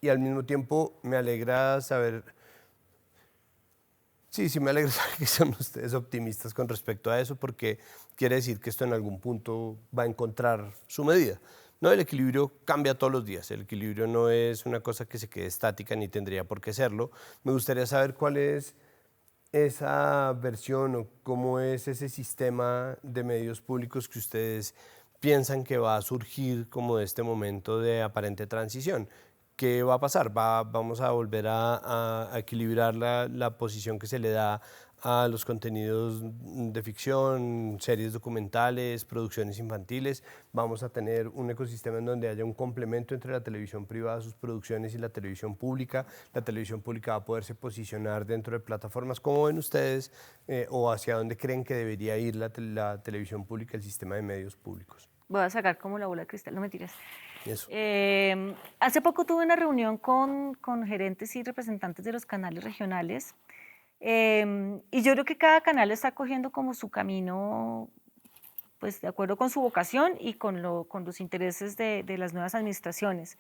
y al mismo tiempo me alegra saber, sí, me alegra saber que son ustedes optimistas con respecto a eso, porque quiere decir que esto en algún punto va a encontrar su medida. No, el equilibrio cambia todos los días, el equilibrio no es una cosa que se quede estática ni tendría por qué serlo. Me gustaría saber cuál es esa versión o cómo es ese sistema de medios públicos que ustedes piensan que va a surgir como de este momento de aparente transición. ¿Qué va a pasar? Vamos a volver a equilibrar la posición que se le da a los contenidos de ficción, series documentales, producciones infantiles. Vamos a tener un ecosistema en donde haya un complemento entre la televisión privada, sus producciones, y la televisión pública. La televisión pública va a poderse posicionar dentro de plataformas. ¿Cómo ven ustedes o hacia dónde creen que debería ir la televisión pública, el sistema de medios públicos? Voy a sacar como la bola de cristal, no mentiras. Eso. Hace poco tuve una reunión con gerentes y representantes de los canales regionales. Y yo creo que cada canal está cogiendo como su camino, pues de acuerdo con su vocación y con los intereses de las nuevas administraciones.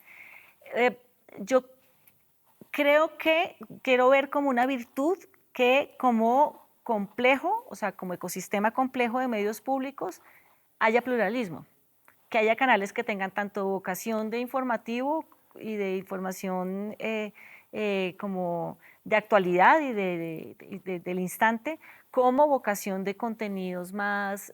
Yo creo que quiero ver como una virtud que como complejo, o sea, como ecosistema complejo de medios públicos, haya pluralismo, que haya canales que tengan tanto vocación de informativo y de información como de actualidad y del instante, como vocación de contenidos más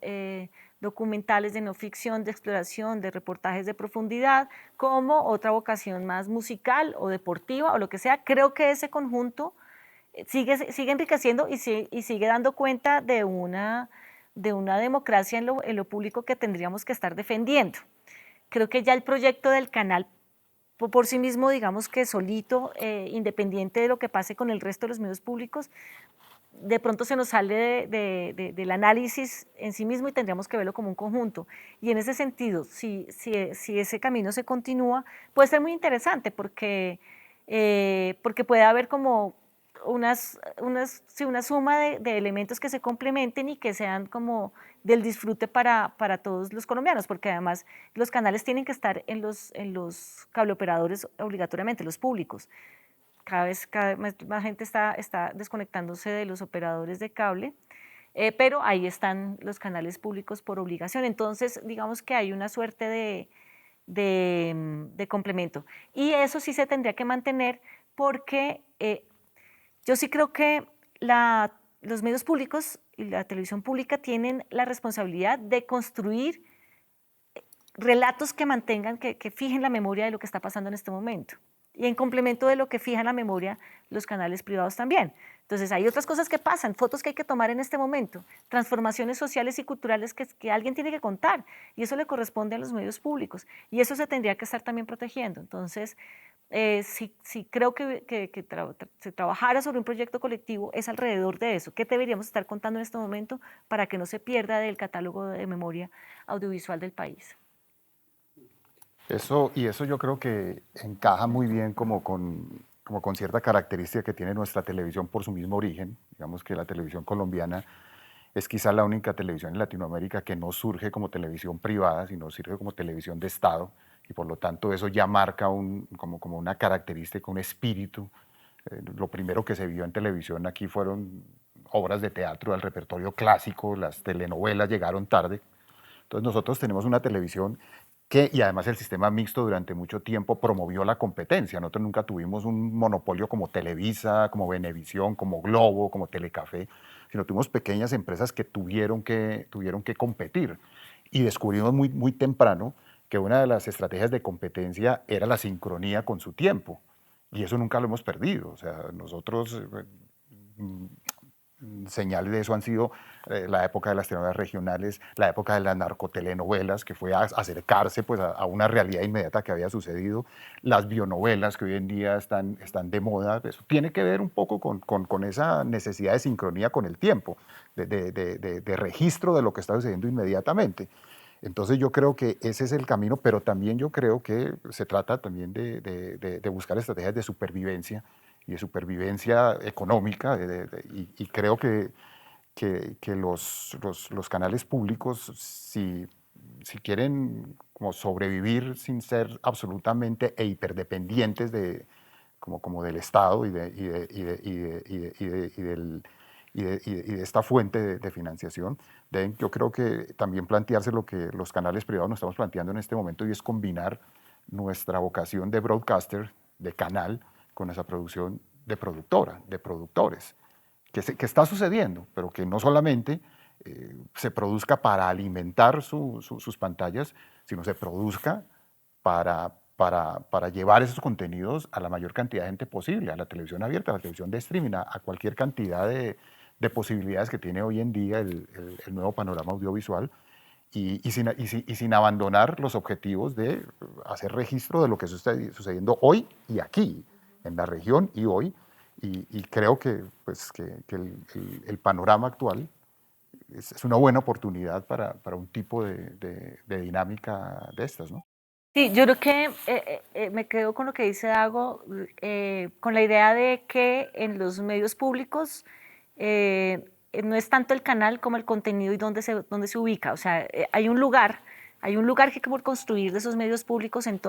documentales, de no ficción, de exploración, de reportajes de profundidad, como otra vocación más musical o deportiva o lo que sea. Creo que ese conjunto sigue enriqueciendo y sigue dando cuenta de una democracia en lo público que tendríamos que estar defendiendo. Creo que ya el proyecto del canal por sí mismo, digamos que solito, independiente de lo que pase con el resto de los medios públicos, de pronto se nos sale del análisis en sí mismo y tendríamos que verlo como un conjunto. Y en ese sentido, si ese camino se continúa, puede ser muy interesante porque puede haber como una suma de elementos que se complementen y que sean como del disfrute para todos los colombianos, porque además los canales tienen que estar en los cableoperadores obligatoriamente, los públicos. Cada vez más gente está desconectándose de los operadores de cable, pero ahí están los canales públicos por obligación. Entonces, digamos que hay una suerte de complemento. Y eso sí se tendría que mantener porque yo sí creo que los medios públicos y la televisión pública tienen la responsabilidad de construir relatos que mantengan, que fijen la memoria de lo que está pasando en este momento. Y en complemento de lo que fijan la memoria, los canales privados también. Entonces hay otras cosas que pasan, fotos que hay que tomar en este momento, transformaciones sociales y culturales que alguien tiene que contar, y eso le corresponde a los medios públicos, y eso se tendría que estar también protegiendo. Entonces, si creo que se trabajara sobre un proyecto colectivo, es alrededor de eso. ¿Qué deberíamos estar contando en este momento para que no se pierda del catálogo de memoria audiovisual del país? Eso yo creo que encaja muy bien como con cierta característica que tiene nuestra televisión por su mismo origen. Digamos que la televisión colombiana es quizá la única televisión en Latinoamérica que no surge como televisión privada, sino surge como televisión de Estado, y por lo tanto eso ya marca como una característica, un espíritu. Lo primero que se vio en televisión aquí fueron obras de teatro del repertorio clásico, las telenovelas llegaron tarde. Entonces nosotros tenemos una televisión y además el sistema mixto durante mucho tiempo promovió la competencia. Nosotros nunca tuvimos un monopolio como Televisa, como Venevisión, como Globo, como Telecafé, sino tuvimos pequeñas empresas que tuvieron que competir. Y descubrimos muy temprano que una de las estrategias de competencia era la sincronía con su tiempo. Y eso nunca lo hemos perdido. O sea, nosotros... señales de eso han sido la época de las telenovelas regionales, la época de las narcotelenovelas, que fue a acercarse pues, a una realidad inmediata que había sucedido, las bionovelas que hoy en día están de moda. Eso tiene que ver un poco con esa necesidad de sincronía con el tiempo, de registro de lo que está sucediendo inmediatamente. Entonces yo creo que ese es el camino, pero también yo creo que se trata también de buscar estrategias de supervivencia y de supervivencia económica, y creo que los canales públicos, si quieren como sobrevivir sin ser absolutamente e hiperdependientes como del Estado y de esta fuente de financiación, deben, yo creo que también plantearse lo que los canales privados nos estamos planteando en este momento, y es combinar nuestra vocación de broadcaster, de canal, con esa producción de productora, de productores, que está sucediendo, pero que no solamente se produzca para alimentar sus pantallas, sino se produzca para llevar esos contenidos a la mayor cantidad de gente posible, a la televisión abierta, a la televisión de streaming, a cualquier cantidad de posibilidades que tiene hoy en día el nuevo panorama audiovisual, y sin abandonar los objetivos de hacer registro de lo que está sucediendo hoy y aquí, en la región y hoy, y creo que, pues, que el panorama actual es una buena oportunidad para un tipo de dinámica de estas, ¿no? Sí, yo creo que me quedo con lo que dice Dago, con la idea de que en los medios públicos no es tanto el canal como el contenido y dónde se ubica. O sea, hay un lugar que hay que construir de esos medios públicos en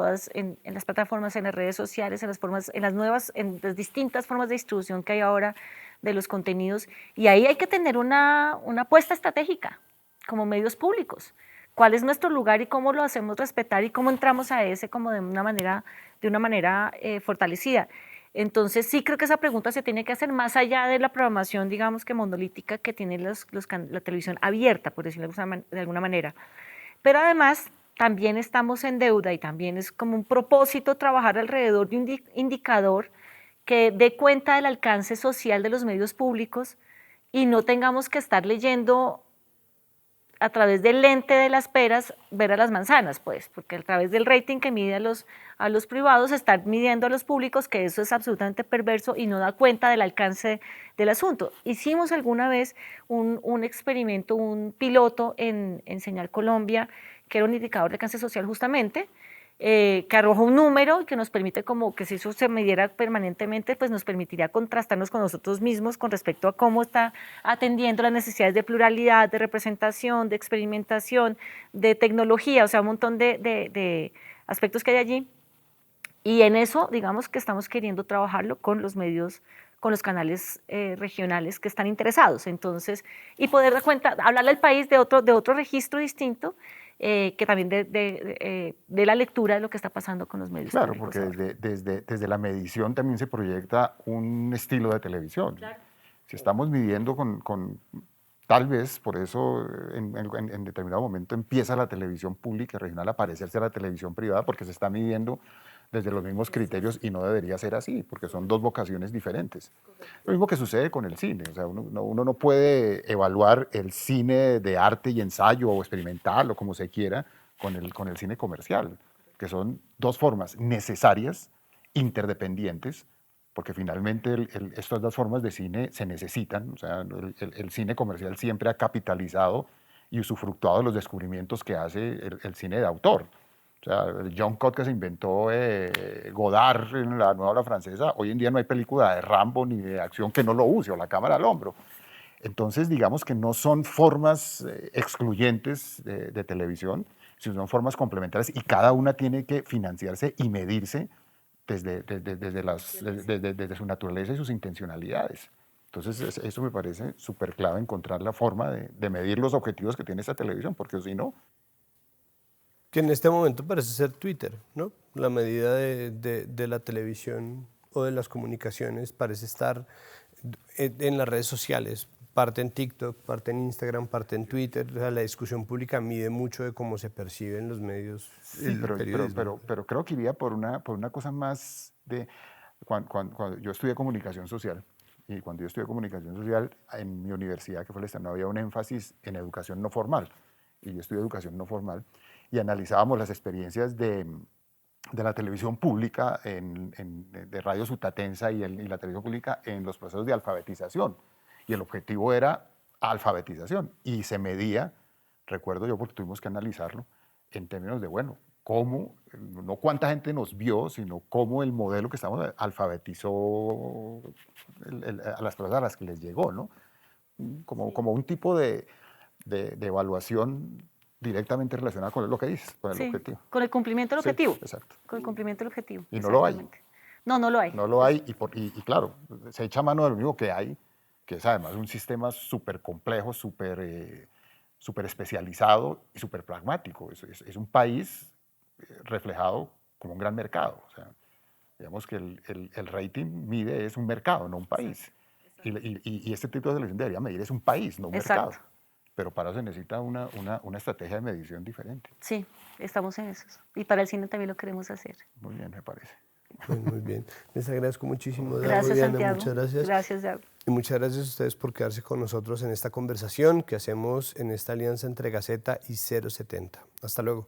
las plataformas, en las redes sociales, en las distintas formas de distribución que hay ahora de los contenidos. Y ahí hay que tener una apuesta estratégica como medios públicos. ¿Cuál es nuestro lugar y cómo lo hacemos respetar y cómo entramos a ese como de una manera fortalecida? Entonces sí creo que esa pregunta se tiene que hacer más allá de la programación, digamos que monolítica que tiene la televisión abierta, por decirlo de alguna manera. Pero además también estamos en deuda y también es como un propósito trabajar alrededor de un indicador que dé cuenta del alcance social de los medios públicos y no tengamos que estar leyendo a través del lente de las peras ver a las manzanas, pues, porque a través del rating que mide a los privados están midiendo a los públicos, que eso es absolutamente perverso y no da cuenta del alcance del asunto. Hicimos alguna vez un experimento, un piloto en Señal Colombia, que era un indicador de alcance social justamente, que arroja un número que nos permite como que si eso se midiera permanentemente, pues nos permitiría contrastarnos con nosotros mismos con respecto a cómo está atendiendo las necesidades de pluralidad, de representación, de experimentación, de tecnología, o sea, un montón de aspectos que hay allí. Y en eso, digamos que estamos queriendo trabajarlo con los medios, con los canales regionales que están interesados. Entonces, y poder dar cuenta, hablarle al país de otro registro distinto, que también de la lectura de lo que está pasando con los medios Claro, públicos porque ahora. desde la medición también se proyecta un estilo de televisión. Claro. Si estamos midiendo tal vez por eso en determinado momento empieza la televisión pública regional a parecerse a la televisión privada, porque se está midiendo desde los mismos criterios, y no debería ser así, porque son dos vocaciones diferentes. Lo mismo que sucede con el cine, o sea, uno no puede evaluar el cine de arte y ensayo o experimental o como se quiera con el cine comercial, que son dos formas necesarias, interdependientes, porque finalmente estas dos formas de cine se necesitan. O sea, el cine comercial siempre ha capitalizado y usufructuado de los descubrimientos que hace el cine de autor. O sea, John Cott, que se inventó Godard en la nueva ola francesa, hoy en día no hay película de Rambo ni de acción que no lo use, o la cámara al hombro. Entonces, digamos que no son formas excluyentes de televisión, sino son formas complementarias, y cada una tiene que financiarse y medirse desde su naturaleza y sus intencionalidades. Entonces, eso me parece súper clave, encontrar la forma de medir los objetivos que tiene esta televisión, porque si no... Que en este momento parece ser Twitter, ¿no? La medida de la televisión o de las comunicaciones parece estar en las redes sociales, parte en TikTok, parte en Instagram, parte en Twitter. O sea, la discusión pública mide mucho de cómo se perciben los medios, Sí, el periodismo. pero creo que iría por una cosa más de... Cuando yo estudié comunicación social, y cuando yo estudié comunicación social en mi universidad, que fue el Externado, había un énfasis en educación no formal, y yo estudié educación no formal, y analizábamos las experiencias de la televisión pública, de Radio Sutatensa y la televisión pública en los procesos de alfabetización. Y el objetivo era alfabetización, y se medía recuerdo yo, porque tuvimos que analizarlo en términos de, bueno, cómo, no cuánta gente nos vio, sino cómo el modelo que estamos alfabetizó a las personas a las que les llegó, ¿no? Como un tipo de evaluación directamente relacionada con lo que dices, con el Sí, objetivo. con el cumplimiento del Sí, objetivo. exacto. Con el cumplimiento del objetivo. Y no lo hay. Exactamente. No, no lo hay. No lo hay y claro, se echa mano de lo único que hay, que es además un sistema súper complejo, súper especializado y súper pragmático. Es un país reflejado como un gran mercado. O sea, digamos que el rating mide es un mercado, no un país. Y este tipo de selección debería medir es un país, no un Exacto. mercado. Pero para eso se necesita una estrategia de medición diferente. Sí, estamos en eso. Y para el cine también lo queremos hacer. Muy bien, me parece. Bueno, muy bien. Les agradezco muchísimo. Gracias, Diana, Santiago. muchas gracias. Gracias, Diana. Y muchas gracias a ustedes por quedarse con nosotros en esta conversación que hacemos en esta alianza entre Gaceta y 070. Hasta luego.